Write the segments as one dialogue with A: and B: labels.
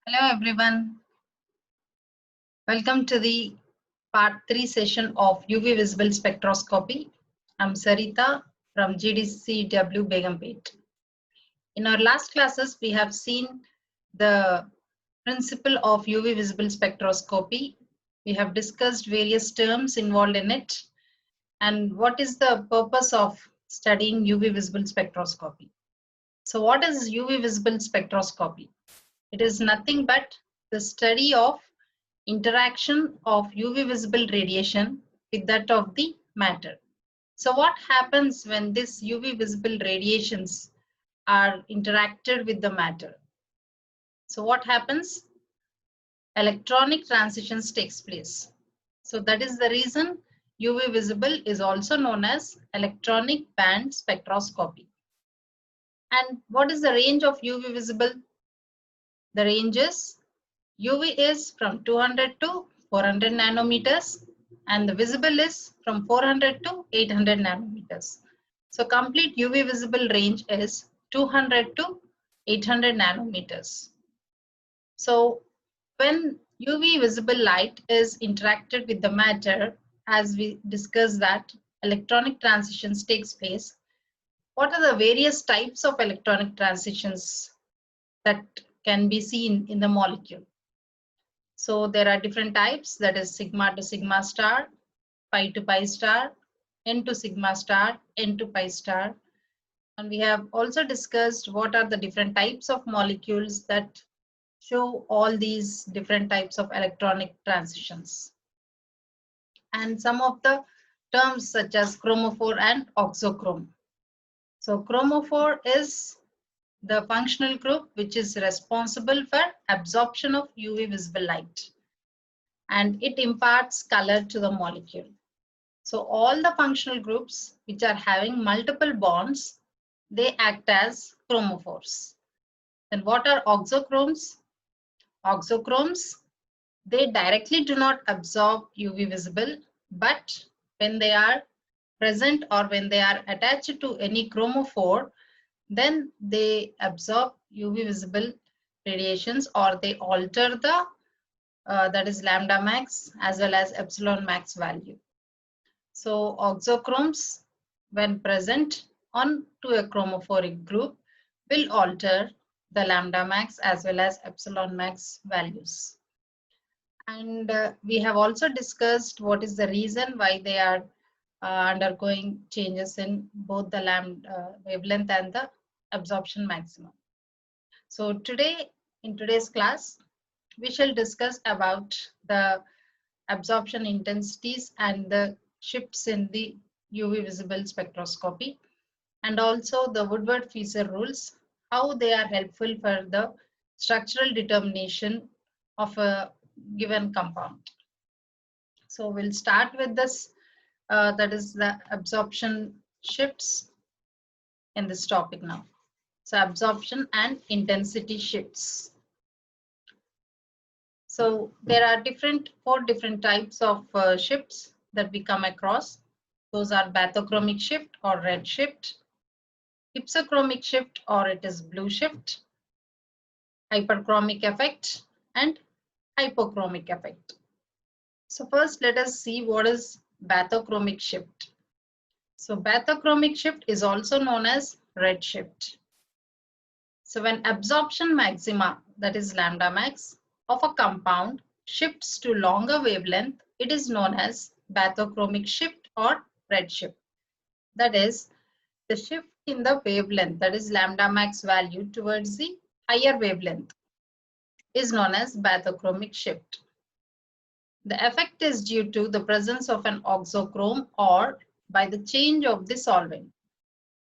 A: Hello everyone. Welcome to the part 3 session of UV visible spectroscopy. I'm Sarita from GDCW Begumpet. In our last classes, we have seen the principle of UV visible spectroscopy. We have discussed various terms involved in it and what is the purpose of studying UV visible spectroscopy. So what is UV visible spectroscopy? It is nothing but the study of interaction of UV visible radiation with that of the matter. So what happens when this UV visible radiations are interacted with the matter? So what happens? Electronic transitions takes place. So that is the reason UV visible is also known as electronic band spectroscopy. And what is the range of UV visible? The range is UV is from 200 to 400 nanometers and the visible is from 400 to 800 nanometers. So complete UV visible range is 200 to 800 nanometers. So when UV visible light is interacted with the matter, as we discussed that electronic transitions takes place, what are the various types of electronic transitions that can be seen in the molecule? So there are different types, that is sigma to sigma star, pi to pi star, n to sigma star, n to pi star. And we have also discussed what are the different types of molecules that show all these different types of electronic transitions. And some of the terms such as chromophore and oxochrome. So chromophore is the functional group which is responsible for absorption of UV visible light, and it imparts color to the molecule. So all the functional groups which are having multiple bonds, they act as chromophores. Then what are oxochromes? Oxochromes, they directly do not absorb UV visible, but when they are present or when they are attached to any chromophore, then they absorb UV visible radiations or they alter the that is lambda max as well as epsilon max value. So oxochromes, when present on to a chromophoric group, will alter the lambda max as well as epsilon max values. And we have also discussed what is the reason why they are undergoing changes in both the lambda wavelength and the absorption maximum. So today, in today's class, we shall discuss about the absorption intensities and the shifts in the UV visible spectroscopy, and also the Woodward-Fieser rules, how they are helpful for the structural determination of a given compound. So we'll start with this, that is the absorption shifts in this topic now. So absorption and intensity shifts. So there are four different types of shifts that we come across. Those are bathochromic shift or red shift, hypsochromic shift or it is blue shift, hyperchromic effect and hypochromic effect. So first let us see what is bathochromic shift. So bathochromic shift is also known as red shift. So when absorption maxima, that is lambda max, of a compound shifts to longer wavelength, it is known as bathochromic shift or red shift. That is, the shift in the wavelength, that is lambda max value towards the higher wavelength, is known as bathochromic shift. The effect is due to the presence of an oxochrome or by the change of the solvent.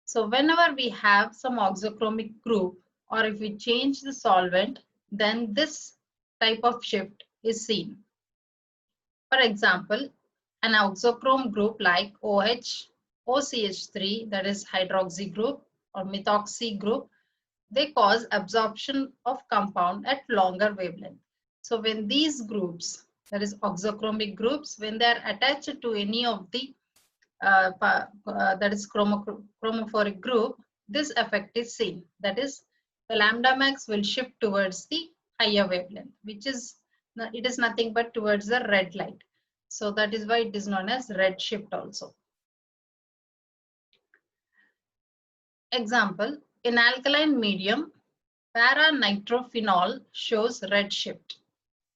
A: So whenever we have some oxochromic group or if we change the solvent, then this type of shift is seen. For example, an oxochrome group like OH, OCH3, that is hydroxy group, or methoxy group, they cause absorption of compound at longer wavelength. So when these groups, that is oxochromic groups, when they are attached to any of the that is chromophoric group, this effect is seen. That is, the lambda max will shift towards the higher wavelength, which is, it is nothing but towards the red light. So that is why it is known as red shift also. Example, in alkaline medium, para-nitrophenol shows red shift.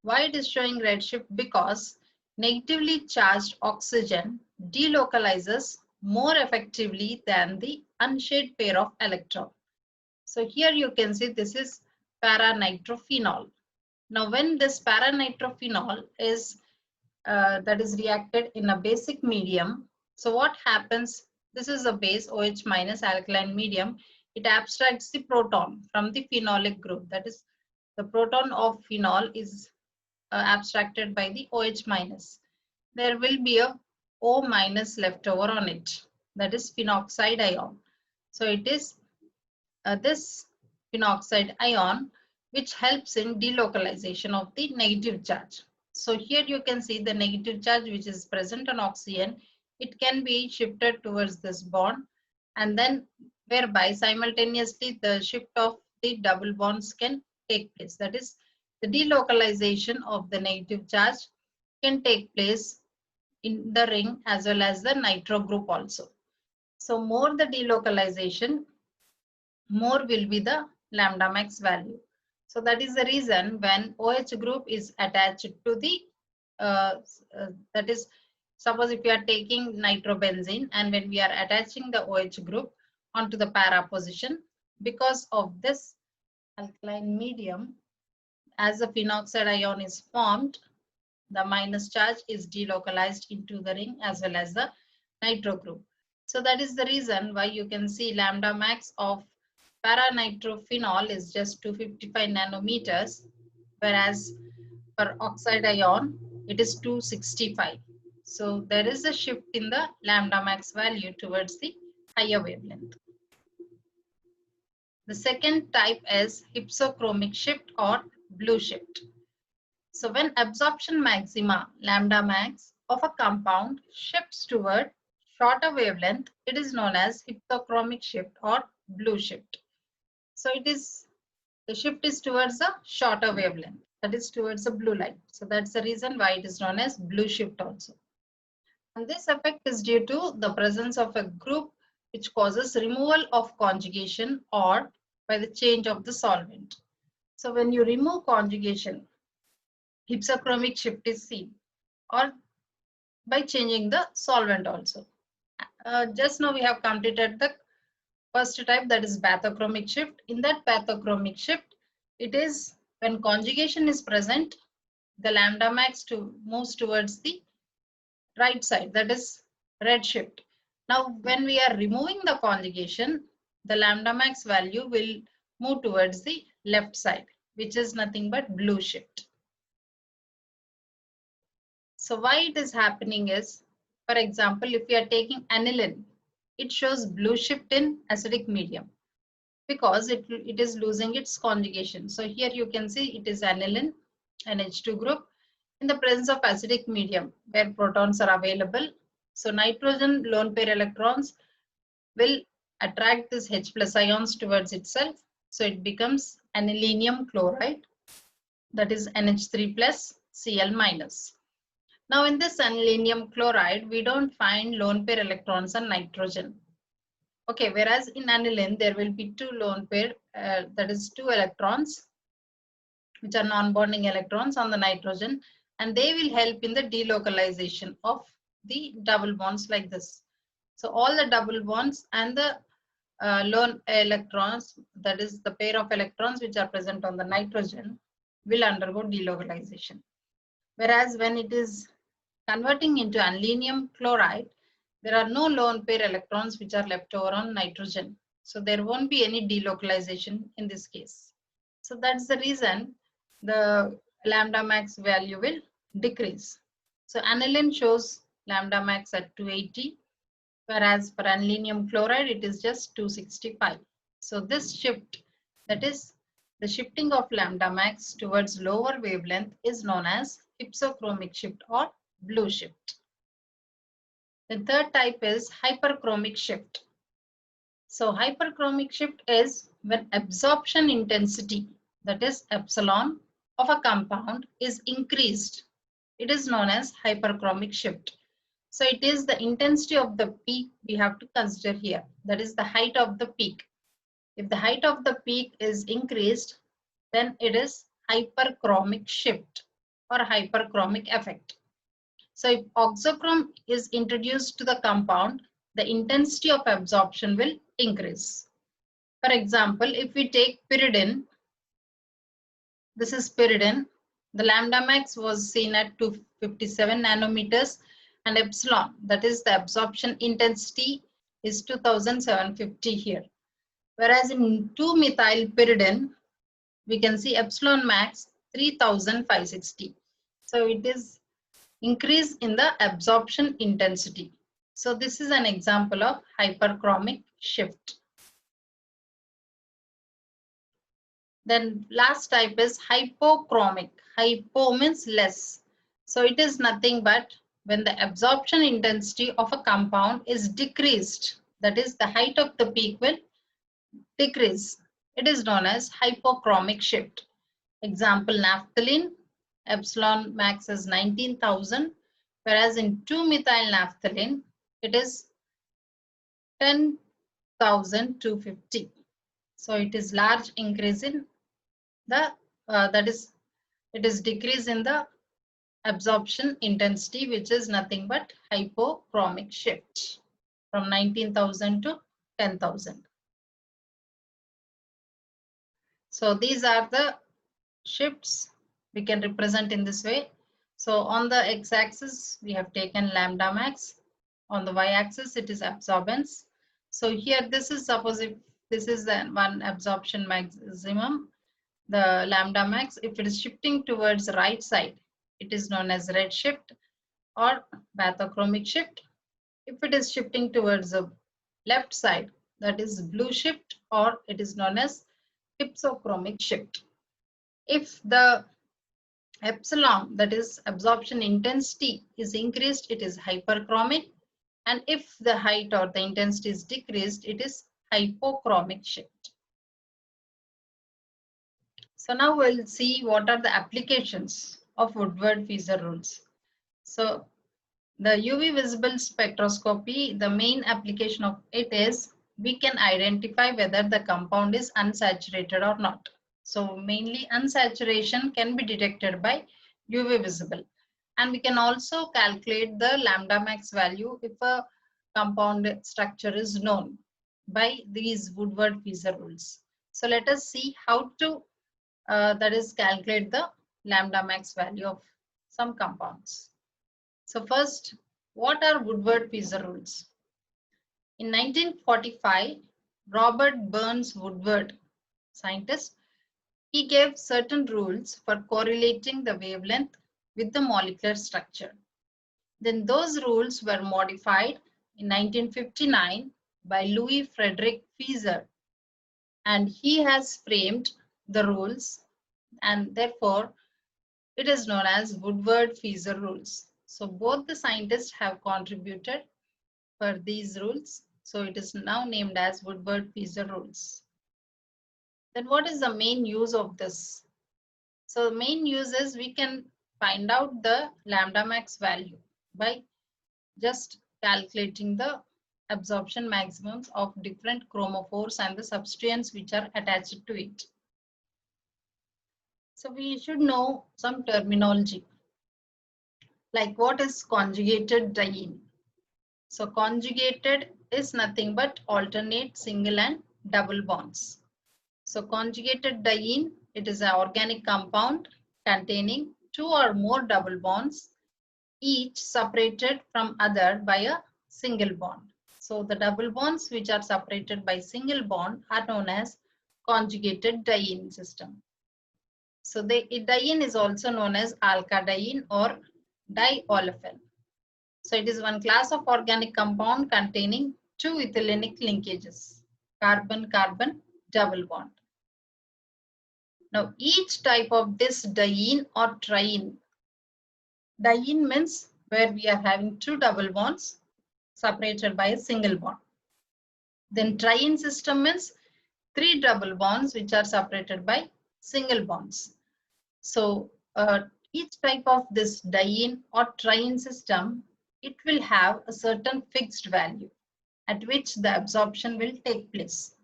A: Why it is showing red shift? Because negatively charged oxygen delocalizes more effectively than the unshaded pair of electron. So here you can see this is para-nitrophenol. Now when this para-nitrophenol is that is reacted in a basic medium, so what happens? This is a base OH minus alkaline medium. It abstracts the proton from the phenolic group. That is, the proton of phenol is abstracted by the OH minus. There will be a O minus left over on it. That is phenoxide ion. So it is this phenoxide ion which helps in delocalization of the negative charge. So here you can see the negative charge which is present on oxygen. It can be shifted towards this bond, and then whereby simultaneously the shift of the double bonds can take place. That is, the delocalization of the negative charge can take place in the ring as well as the nitro group also. So more the delocalization, more will be the lambda max value. So that is the reason when OH group is attached to the, that is, suppose if we are taking nitrobenzene and when we are attaching the OH group onto the para position, because of this alkaline medium, as the phenoxide ion is formed, the minus charge is delocalized into the ring as well as the nitro group. So that is the reason why you can see lambda max of para-nitrophenol is just 255 nanometers, whereas for oxide ion, it is 265. So there is a shift in the lambda max value towards the higher wavelength. The second type is hypsochromic shift or blue shift. So when absorption maxima, lambda max, of a compound shifts toward shorter wavelength, it is known as hypsochromic shift or blue shift. So it is, the shift is towards a shorter wavelength, that is towards the blue light. So that's the reason why it is known as blue shift also. And this effect is due to the presence of a group which causes removal of conjugation or by the change of the solvent. So when you remove conjugation, hypsochromic shift is seen, or by changing the solvent also. Just now we have completed the first type, that is bathochromic shift. In that bathochromic shift, it is when conjugation is present, the lambda max moves towards the right side, that is red shift. Now when we are removing the conjugation, the lambda max value will move towards the left side, which is nothing but blue shift. So why it is happening is, for example, if we are taking aniline, it shows blue shift in acidic medium because it is losing its conjugation. So here you can see it is aniline, NH2 group, in the presence of acidic medium where protons are available. So nitrogen lone pair electrons will attract this H plus ions towards itself. So it becomes anilinium chloride, that is NH3 plus Cl minus. Now in this anilinium chloride, we don't find lone pair electrons on nitrogen. Okay, whereas in aniline, there will be two lone pair, that is two electrons, which are non-bonding electrons on the nitrogen, and they will help in the delocalization of the double bonds like this. So all the double bonds and the lone electrons, that is the pair of electrons which are present on the nitrogen, will undergo delocalization. Whereas when it is converting into anilinium chloride, there are no lone pair electrons which are left over on nitrogen. So there won't be any delocalization in this case. So that's the reason the lambda max value will decrease. So aniline shows lambda max at 280, whereas for anilinium chloride, it is just 265. So this shift, that is the shifting of lambda max towards lower wavelength, is known as hypsochromic shift or blue shift. The third type is hyperchromic shift. So hyperchromic shift is when absorption intensity, that is epsilon, of a compound is increased, it is known as hyperchromic shift. So it is the intensity of the peak we have to consider here. That is the height of the peak. If the height of the peak is increased, then it is hyperchromic shift or hyperchromic effect. So if oxochrome is introduced to the compound, the intensity of absorption will increase. For example, if we take pyridine, this is pyridine, the lambda max was seen at 257 nanometers and epsilon, that is the absorption intensity, is 2750 here. Whereas in 2-methylpyridine, we can see epsilon max 3560. So it is increase in the absorption intensity. So this is an example of hyperchromic shift. Then last type is hypochromic. Hypo means less. So it is nothing but when the absorption intensity of a compound is decreased, that is the height of the peak will decrease. It is known as hypochromic shift. Example, naphthalene, epsilon max is 19,000, whereas in 2-methyl-naphthalene, it is 10,250. So it is large increase in the, it is decrease in the absorption intensity, which is nothing but hypochromic shift from 19,000 to 10,000. So these are the shifts we can represent in this way. So on the x-axis, we have taken lambda max. On the y-axis, it is absorbance. So here, this is, suppose if this is the one absorption maximum, the lambda max, if it is shifting towards the right side, it is known as red shift or bathochromic shift. If it is shifting towards the left side, that is blue shift, or it is known as hypsochromic shift. If the epsilon, that is absorption intensity, is increased, it is hyperchromic. And if the height or the intensity is decreased, it is hypochromic shift. So now we'll see what are the applications of Woodward-Fieser rules. So the UV visible spectroscopy, the main application of it is we can identify whether the compound is unsaturated or not. So mainly unsaturation can be detected by UV visible. And we can also calculate the lambda max value if a compound structure is known by these Woodward-Fieser rules. So let us see how to that is calculate the lambda max value of some compounds. So first, what are Woodward-Fieser rules? In 1945, Robert Burns Woodward, scientist, he gave certain rules for correlating the wavelength with the molecular structure. Then those rules were modified in 1959 by Louis Frederick Fieser, and he has framed the rules, and therefore it is known as Woodward-Fieser rules. So both the scientists have contributed for these rules. So it is now named as Woodward-Fieser rules. Then what is the main use of this? So the main use is we can find out the lambda max value by just calculating the absorption maximums of different chromophores and the substituents which are attached to it. So we should know some terminology, like what is conjugated diene. So conjugated is nothing but alternate single and double bonds. So conjugated diene, it is an organic compound containing 2 or more double bonds, each separated from other by a single bond. So the double bonds which are separated by single bond are known as conjugated diene system. So the diene is also known as alkadiene or diolefin. So it is one class of organic compound containing 2 ethylenic linkages, carbon-carbon double bond. Now each type of this diene or triene, diene means where we are having 2 double bonds separated by a single bond. Then triene system means 3 double bonds which are separated by single bonds. So each type of this diene or triene system, it will have a certain fixed value at which the absorption will take place.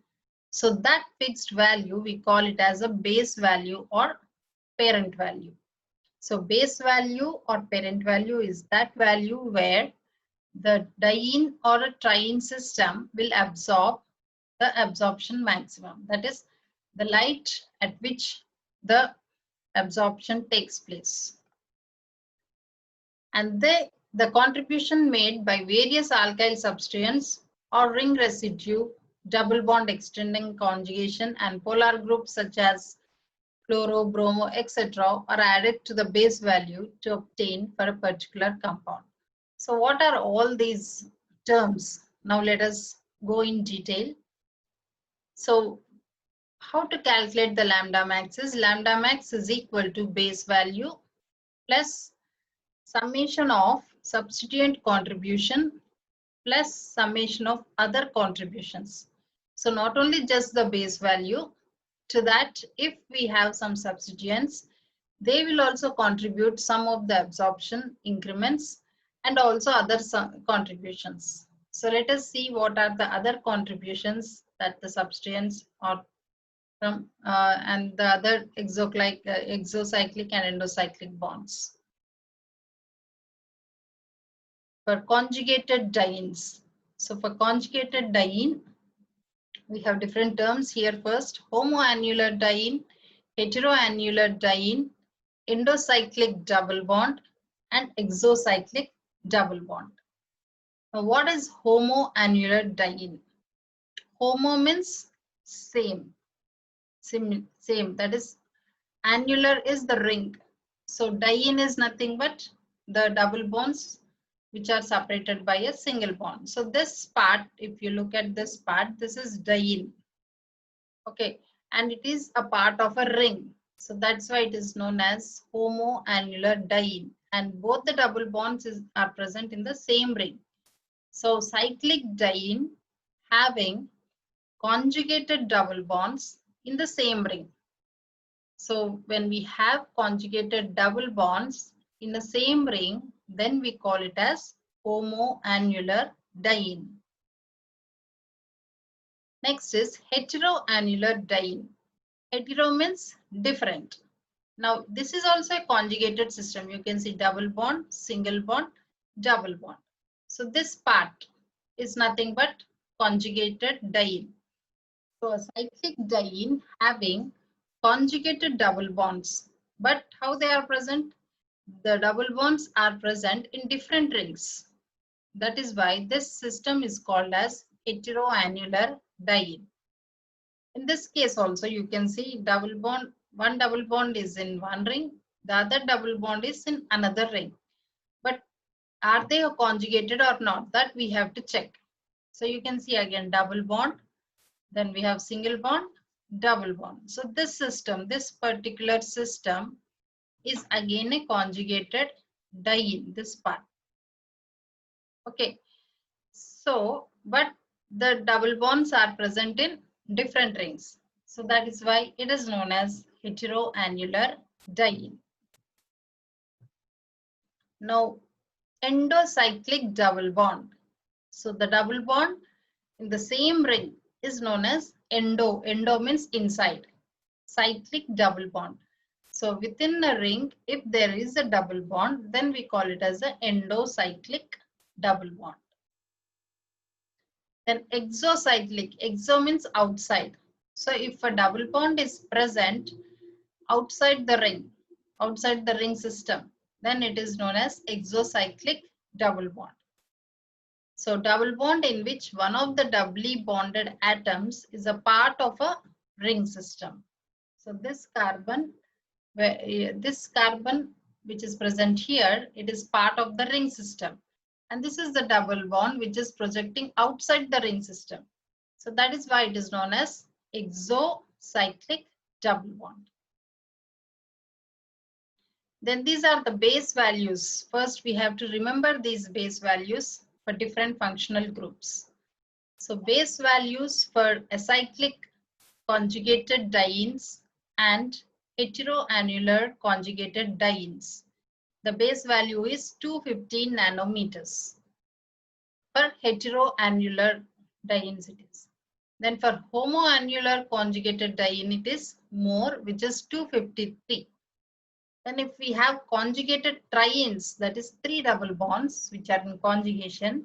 A: So that fixed value, we call it as a base value or parent value. So base value or parent value is that value where the diene or a triene system will absorb the absorption maximum. That is the light at which the absorption takes place. And the contribution made by various alkyl substituents or ring residue, double bond extending conjugation, and polar groups such as chloro, bromo, etc. are added to the base value to obtain for a particular compound. So what are all these terms? Now let us go in detail. So how to calculate the lambda max is lambda max is equal to base value plus summation of substituent contribution plus summation of other contributions. So not only just the base value, to that if we have some substituents, they will also contribute some of the absorption increments and also other contributions. So let us see what are the other contributions that the substituents are from and the other exocyclic and endocyclic bonds. For conjugated dienes. So for conjugated diene, we have different terms here. First, homoannular diene, heteroannular diene, endocyclic double bond, and exocyclic double bond. Now, what is homoannular diene? Homo means same. That is, annular is the ring. So diene is nothing but the double bonds which are separated by a single bond. So this part, if you look at this part, this is diene. Okay, and it is a part of a ring. So that's why it is known as homoannular diene. And both the double bonds are present in the same ring. So cyclic diene having conjugated double bonds in the same ring. So when we have conjugated double bonds in the same ring, then we call it as homoannular diene. Next is heteroannular diene. Hetero means different. Now this is also a conjugated system. You can see double bond, single bond, double bond. So this part is nothing but conjugated diene. So a cyclic diene having conjugated double bonds. But how they are present? The double bonds are present in different rings. That is why this system is called as heteroannular diene. In this case also you can see double bond, one double bond is in one ring, the other double bond is in another ring. But are they conjugated or not? That we have to check. So you can see again double bond, then we have single bond, double bond. So this system, this particular system is again a conjugated diene, this part. Okay, so but the double bonds are present in different rings. So that is why it is known as heteroannular diene. Now endocyclic double bond. So the double bond in the same ring is known as endo. Endo means inside. Cyclic double bond. So within a ring, if there is a double bond, then we call it as an endocyclic double bond. Then exocyclic. Exo means outside. So if a double bond is present outside the ring system, then it is known as exocyclic double bond. So double bond in which one of the doubly bonded atoms is a part of a ring system. So this carbon which is present here, it is part of the ring system. And this is the double bond which is projecting outside the ring system. So that is why it is known as exocyclic double bond. Then these are the base values. First, we have to remember these base values for different functional groups. So base values for acyclic conjugated dienes and heteroannular conjugated dienes. The base value is 215 nanometers. For heteroannular dienes it is. Then for homoannular conjugated diene it is more, which is 253. Then if we have conjugated trienes, that is 3 double bonds which are in conjugation,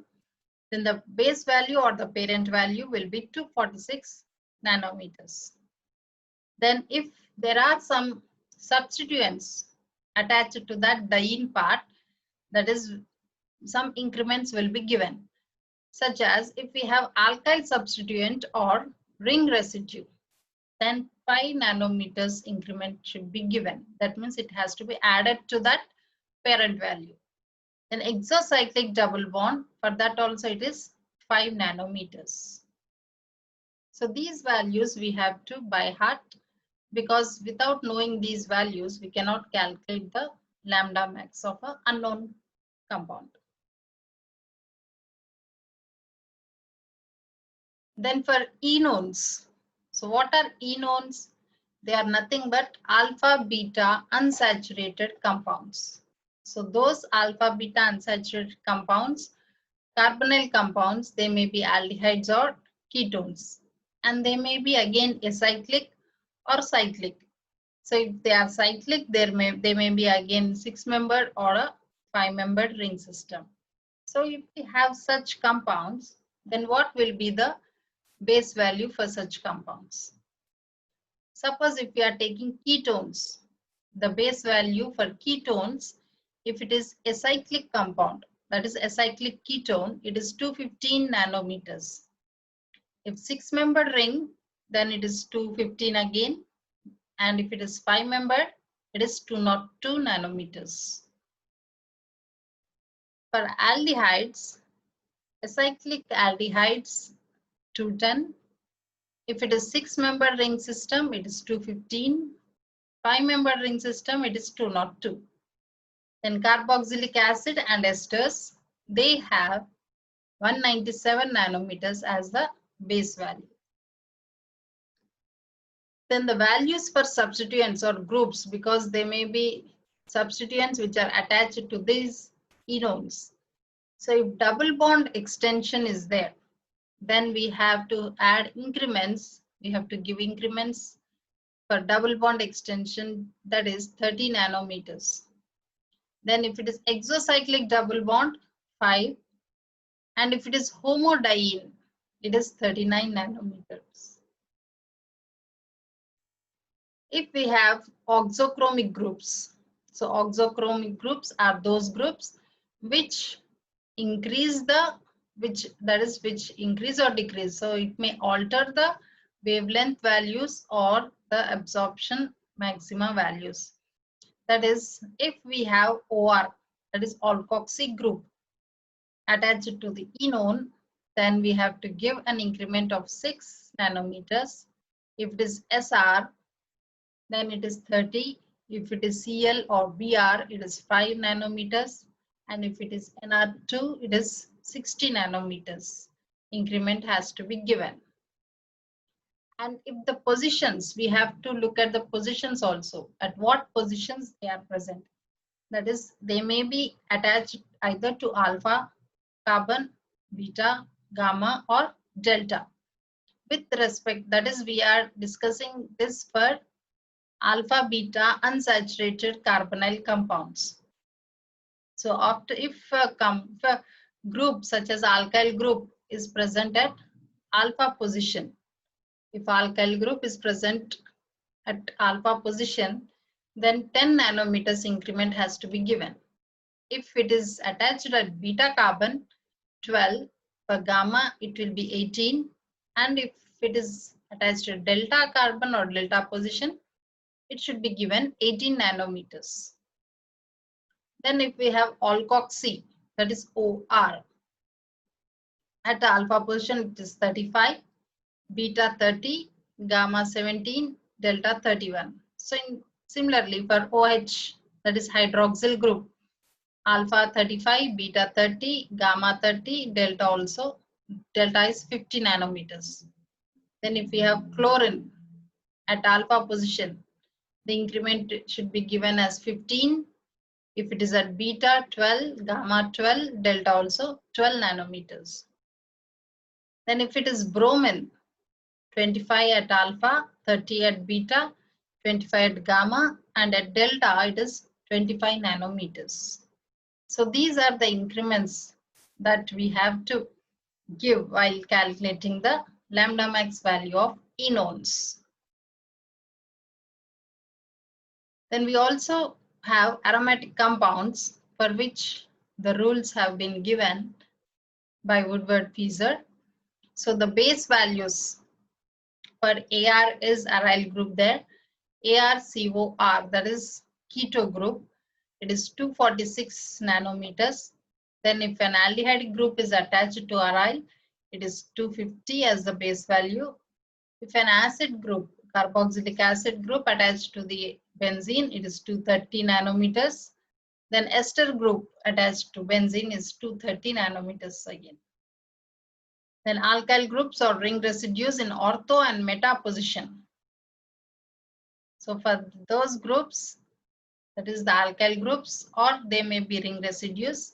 A: then the base value or the parent value will be 246 nanometers. Then if there are some substituents attached to that diene part, that is some increments will be given, such as if we have alkyl substituent or ring residue, then 5 nanometers increment should be given. That means it has to be added to that parent value. Then exocyclic double bond, for that also it is 5 nanometers. So these values we have to by heart, because without knowing these values, we cannot calculate the lambda max of an unknown compound. Then for enones, so what are enones? They are nothing but alpha beta unsaturated compounds. So those alpha beta unsaturated compounds, carbonyl compounds, they may be aldehydes or ketones, and they may be again acyclic or cyclic. So if they are cyclic, they may be again 6-membered or a 5-membered ring system. So if we have such compounds, then what will be the base value for such compounds? Suppose if we are taking ketones, the base value for ketones, if it is acyclic compound, that is acyclic ketone, it is 215 nanometers. If 6-membered ring, then it is 215 again. And if it is 5-membered, it is 202 nanometers. For aldehydes, acyclic aldehydes, 210. If it is 6-membered ring system, it is 215. 5-membered ring system, it is 202. Then carboxylic acid and esters, they have 197 nanometers as the base value. Then the values for substituents or groups, because they may be substituents which are attached to these enones. So if double bond extension is there, then we have to add increments. We have to give increments for double bond extension, that is 30 nanometers. Then if it is exocyclic double bond, 5. And if it is homodiene, it is 39 nanometers. If we have oxochromic groups, so oxochromic groups are those groups which increase the, which increase or decrease. So it may alter the wavelength values or the absorption maxima values. That is, if we have OR, that is alkoxy group, attached to the enone, then we have to give an increment of 6 nanometers. If it is SR, then it is 30. If it is Cl or Br, it is 5 nanometers. And if it is NR2, it is 60 nanometers. Increment has to be given. And if the positions, we have to look at the positions also, at what positions they are present. That is, they may be attached either to alpha, carbon, beta, gamma, or delta. With respect, that is, we are discussing this for alpha, beta, unsaturated carbonyl compounds. So after, if a group such as alkyl group is present at alpha position, if alkyl group is present at alpha position, then 10 nanometers increment has to be given. If it is attached at beta carbon, 12. For gamma, it will be 18. And if it is attached to delta carbon or delta position, it should be given 18 nanometers. Then if we have alkoxy, that is OR, at alpha position it is 35, beta 30, gamma 17, delta 31. So similarly for OH, that is hydroxyl group, alpha 35, beta 30, gamma 30, delta also, delta is 50 nanometers. Then if we have chlorine at alpha position, the increment should be given as 15. If it is at beta, 12, gamma 12, delta also 12 nanometers. Then if it is bromine, 25 at alpha, 30 at beta, 25 at gamma, and at delta it is 25 nanometers. So these are the increments that we have to give while calculating the lambda max value of enones. Then we also have aromatic compounds for which the rules have been given by Woodward-Fieser. So the base values for AR is aryl group there. ArCOR, that is keto group, it is 246 nanometers. Then if an aldehyde group is attached to aryl, it is 250 as the base value. If an acid group, carboxylic acid group attached to the benzene, it is 230 nanometers. Then ester group attached to benzene is 230 nanometers again. Then alkyl groups or ring residues in ortho and meta position. So for those groups, that is the alkyl groups, or they may be ring residues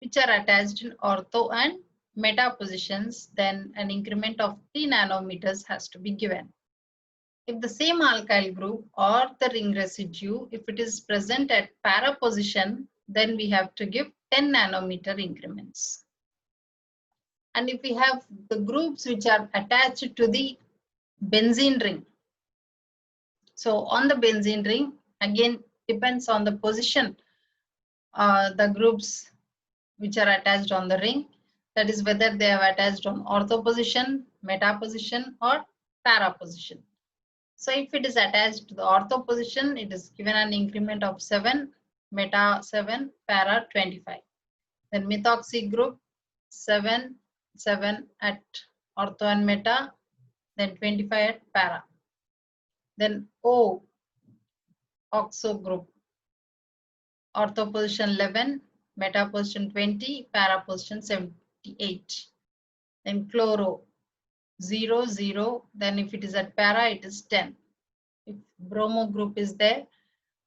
A: which are attached in ortho and meta positions, then an increment of 3 nanometers has to be given. If the same alkyl group or the ring residue, if it is present at para position, then we have to give 10 nanometer increments. And if we have the groups which are attached to the benzene ring, so on the benzene ring, again depends on the position, the groups which are attached on the ring, that is whether they are attached on ortho position, meta position, or para position. So if it is attached to the ortho position, it is given an increment of 7, meta 7, para 25. Then methoxy group 7, 7 at ortho and meta, then 25 at para. Then O, oxo group, ortho position 11, meta position 20, para position 78. Then chloro 0, 0, then if it is at para, it is 10. If bromo group is there,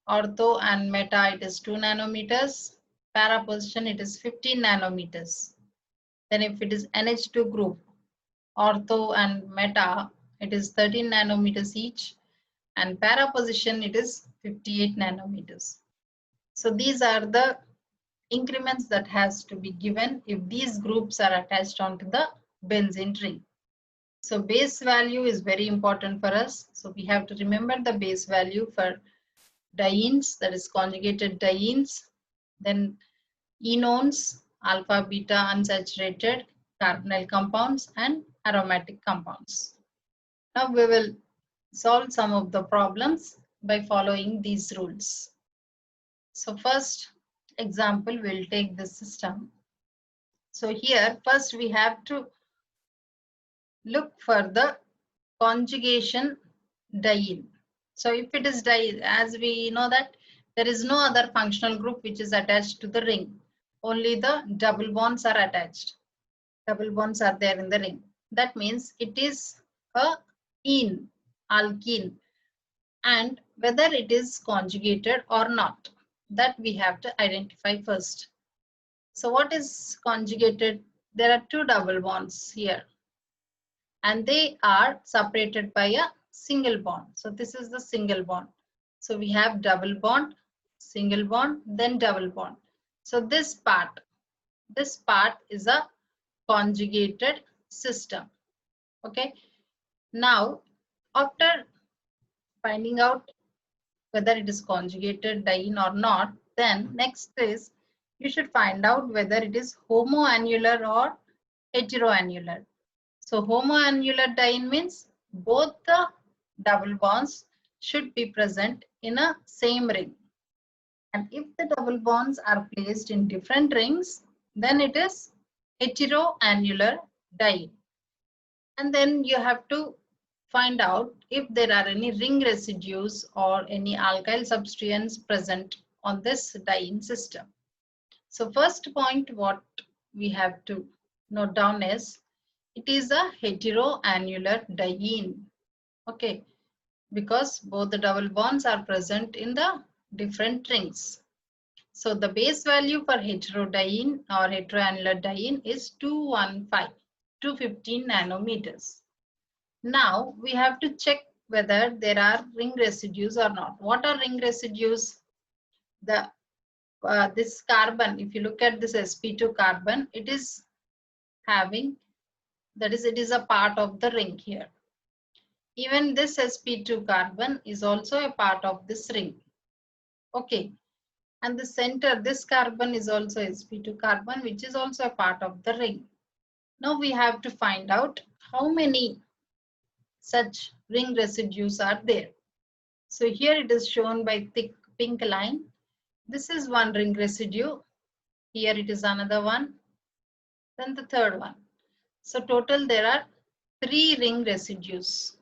A: ortho and meta, it is 2 nanometers. Para position, it is 15 nanometers. Then if it is NH2 group, ortho and meta, it is 13 nanometers each. And para position, it is 58 nanometers. So these are the increments that has to be given if these groups are attached onto the benzene ring. So base value is very important for us. So we have to remember the base value for dienes, that is conjugated dienes, then enones, alpha, beta, unsaturated, carbonyl compounds, and aromatic compounds. Now we will solve some of the problems by following these rules. So first example, we'll take this system. So here first we have to look for the conjugation diene. So if it is diene, as we know that there is no other functional group which is attached to the ring. Only the double bonds are attached. Double bonds are there in the ring. That means it is a ene, alkene, and whether it is conjugated or not, that we have to identify first. So what is conjugated? There are two double bonds here, and they are separated by a single bond. So this is the single bond. So we have double bond, single bond, then double bond. So this part is a conjugated system. Okay. Now, after finding out whether it is conjugated diene or not, then next is you should find out whether it is homoannular or heteroannular. So homoannular diene means both the double bonds should be present in a same ring. And if the double bonds are placed in different rings, then it is heteroannular diene. And then you have to find out if there are any ring residues or any alkyl substituents present on this diene system. So first point what we have to note down is it is a heteroannular diene. Okay. because both the double bonds are present in the different rings. So the base value for heterodiene or heteroannular diene is 215 nanometers. Now we have to check whether there are ring residues or not. What are ring residues? The this carbon, if you look at this sp2 carbon, it is having, that is, it is a part of the ring here. Even this sp2 carbon is also a part of this ring. Okay. And the center, this carbon is also sp2 carbon, which is also a part of the ring. Now we have to find out how many such ring residues are there. So here it is shown by thick pink line. This is one ring residue. Here it is another one. Then the third one. So total there are 3 ring residues.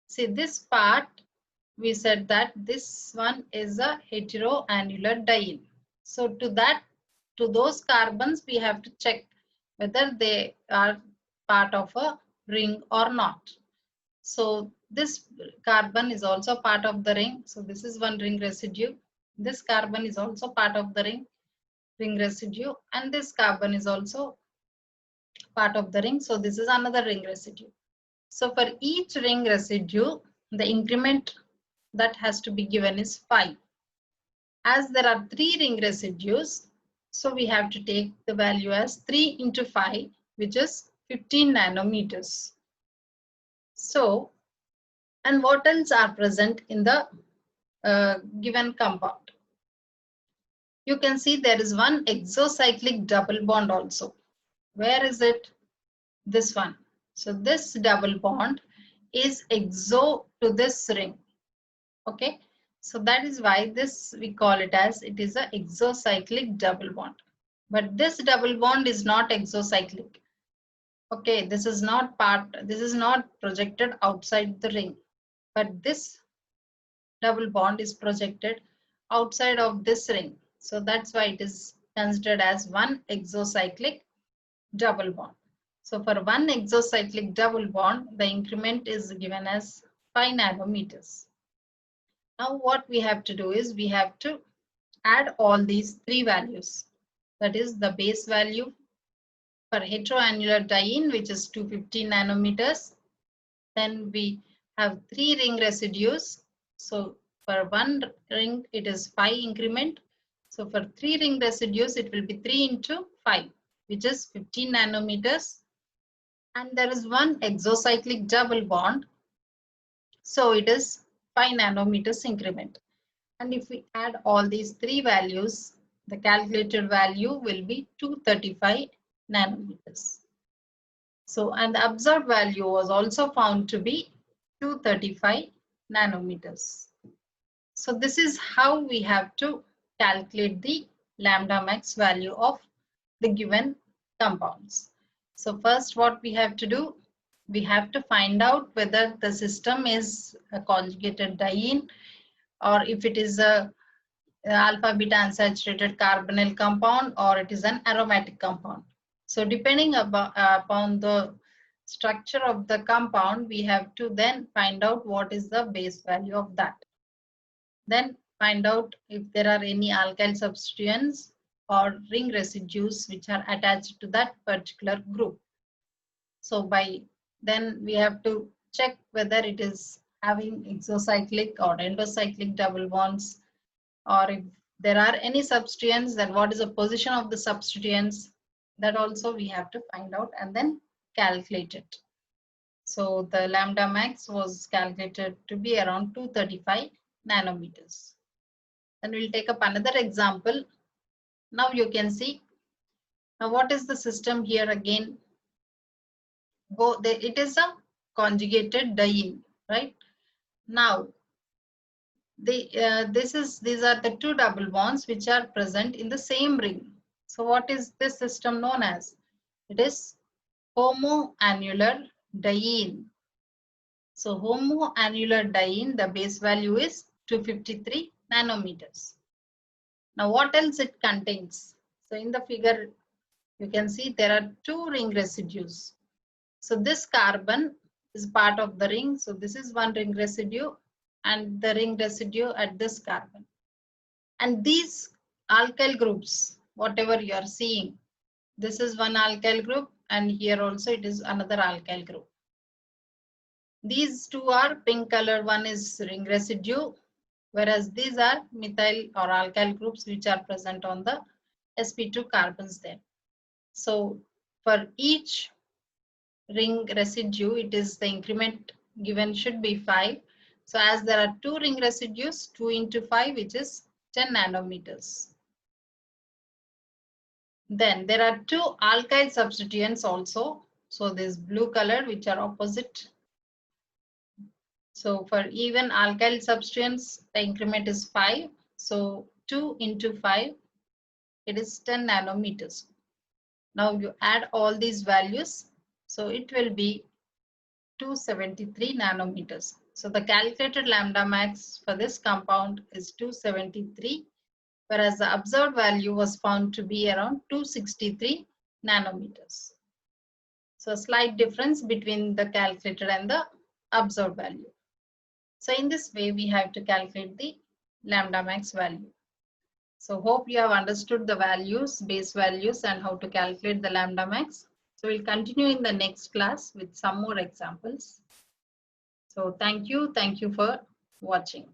A: See this part, we said that this one is a heteroannular diene. So to those carbons we have to check whether they are part of a ring or not. So this carbon is also part of the ring. So this is one ring residue. This carbon is also part of the ring residue, and this carbon is also part of the ring. So this is another ring residue. So for each ring residue, the increment that has to be given is 5. As there are 3 ring residues, so we have to take the value as 3 into 5, which is 15 nanometers. So, and what else are present in the given compound? You can see there is one exocyclic double bond also. Where is it? This one. So this double bond is exo to this ring. Okay. So that is why this we call it as, it is a exocyclic double bond. But this double bond is not exocyclic. Okay, this is not projected outside the ring. But this double bond is projected outside of this ring. So that's why it is considered as one exocyclic double bond. So for one exocyclic double bond, the increment is given as 5 nanometers. Now what we have to do is we have to add all these 3 values. That is the base value for heteroannular diene, which is 250 nanometers. Then we have 3 ring residues. So for one ring, it is 5 increment. So for 3 ring residues, it will be 3 into 5, which is 15 nanometers. And there is one exocyclic double bond. So it is 5 nanometers increment. And if we add all these 3 values, the calculated value will be 235 nanometers. So, and the observed value was also found to be 235 nanometers. So this is how we have to calculate the lambda max value of the given compounds. So first what we have to do, we have to find out whether the system is a conjugated diene, or if it is a alpha beta unsaturated carbonyl compound, or it is an aromatic compound. So depending upon the structure of the compound, we have to then find out what is the base value of that. Then find out if there are any alkyl substituents or ring residues which are attached to that particular group. So then we have to check whether it is having exocyclic or endocyclic double bonds, or if there are any substituents, then what is the position of the substituents, that also we have to find out and then calculate it. So the lambda max was calculated to be around 235 nanometers. Then we'll take up another example. Now you can see, now what is the system here again? It is a conjugated diene, right? Now, these are the 2 double bonds which are present in the same ring. So what is this system known as? It is homoannular diene. So homoannular diene, the base value is 253 nanometers. Now what else it contains? So in the figure, you can see there are 2 ring residues. So this carbon is part of the ring. So this is one ring residue. and the ring residue at this carbon. And these alkyl groups, whatever you are seeing, this is one alkyl group, and here also it is another alkyl group. These two are pink color, one is ring residue, whereas these are methyl or alkyl groups which are present on the sp2 carbons there. So for each ring residue, it is the increment given should be 5. So as there are 2 ring residues, 2 into 5, which is 10 nanometers. Then there are 2 alkyl substituents also. So this blue color, which are opposite. So for even alkyl substituents, the increment is 5. So 2 into 5, it is 10 nanometers. Now you add all these values. So it will be 273 nanometers. So the calculated lambda max for this compound is 273, whereas the observed value was found to be around 263 nanometers. So a slight difference between the calculated and the observed value. So in this way, we have to calculate the lambda max value. So hope you have understood the values, base values, and how to calculate the lambda max. So we'll continue in the next class with some more examples. So thank you for watching.